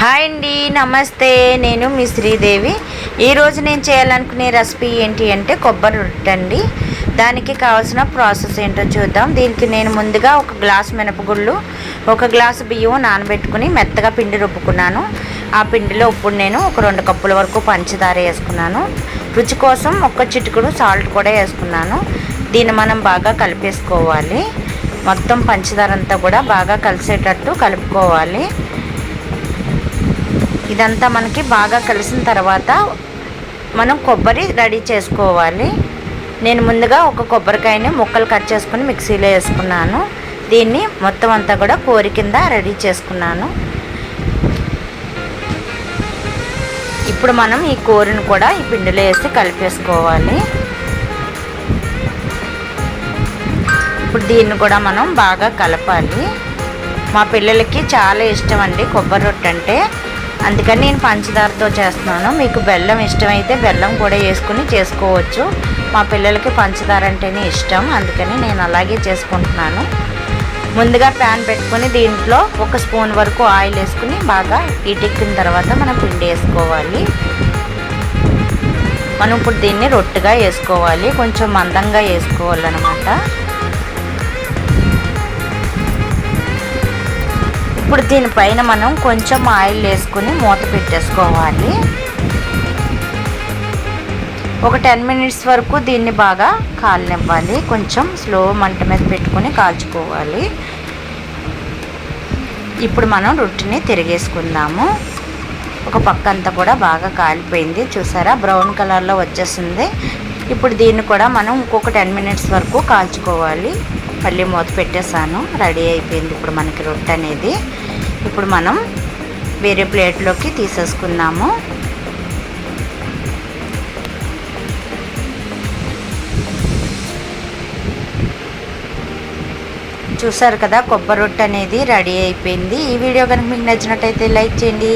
Hi అండి, నమస్తే. నేను మీ శ్రీదేవి. ఈరోజు నేను చేయాలనుకునే రెసిపీ ఏంటి అంటే కొబ్బరి రొట్టె అండి. దానికి కావాల్సిన ప్రాసెస్ ఏంటో చూద్దాం. దీనికి నేను ముందుగా ఒక గ్లాసు మినపగుళ్ళు, ఒక గ్లాసు బియ్యం నానబెట్టుకుని మెత్తగా పిండి రుబ్బుకున్నాను. ఆ పిండిలో ఇప్పుడు నేను ఒక 2 కప్పుల వరకు పంచదార వేసుకున్నాను. రుచి కోసం ఒక చిటికెడు సాల్ట్ కూడా వేసుకున్నాను. దీన్ని మనం బాగా కలిపేసుకోవాలి. మొత్తం పంచదార అంతా కూడా బాగా కలిసేటట్టు కలుపుకోవాలి. ఇదంతా మనకి బాగా కలిసిన తర్వాత మనం కొబ్బరి రెడీ చేసుకోవాలి. నేను ముందుగా ఒక కొబ్బరికాయని ముక్కలు కట్ చేసుకుని మిక్సీలో వేసుకున్నాను. దీన్ని మొత్తం అంతా కూడా కోరి కింద రెడీ చేసుకున్నాను. ఇప్పుడు మనం ఈ కోరిని కూడా ఈ పిండిలో వేసి కలిపేసుకోవాలి. ఇప్పుడు దీన్ని కూడా మనం బాగా కలపాలి. మా పిల్లలకి చాలా ఇష్టం అండి కొబ్బరి రొట్టె అంటే, అందుకని నేను పంచదారతో చేస్తున్నాను. మీకు బెల్లం ఇష్టమైతే బెల్లం కూడా వేసుకుని చేసుకోవచ్చు. మా పిల్లలకి పంచదార అంటేనే ఇష్టం, అందుకని నేను అలాగే చేసుకుంటున్నాను. ముందుగా ప్యాన్ పెట్టుకొని దీంట్లో 1 స్పూన్ వరకు ఆయిల్ వేసుకుని బాగా హీటెక్కిన తర్వాత మనం పిండి వేసుకోవాలి. మనం ఇప్పుడు దీన్ని రొట్టెగా వేసుకోవాలి. కొంచెం మందంగా వేసుకోవాలన్నమాట. ఇప్పుడు దీనిపైన మనం కొంచెం ఆయిల్ వేసుకుని మూత పెట్టేసుకోవాలి. ఒక 10 మినిట్స్ వరకు దీన్ని బాగా కాలనివ్వాలి. కొంచెం స్లో మంట మీద పెట్టుకొని కాల్చుకోవాలి. ఇప్పుడు మనం రొట్టెని తిరిగేసుకుందాము. ఒక పక్క అంతా కూడా బాగా కాలిపోయింది, చూసారా, బ్రౌన్ కలర్లో వచ్చేసింది. ఇప్పుడు దీన్ని కూడా మనం ఇంకొక 10 మినిట్స్ వరకు కాల్చుకోవాలి. మళ్ళీ మూత పెట్టేసాను. రెడీ అయిపోయింది ఇప్పుడు మనకి రొట్టె అనేది. ఇప్పుడు మనం వేరే ప్లేట్లోకి తీసేసుకుందాము. చూసారు కదా, కొబ్బరి రొట్టె అనేది రెడీ అయిపోయింది. ఈ వీడియో కనుక మీకు నచ్చినట్టయితే లైక్ చేయండి.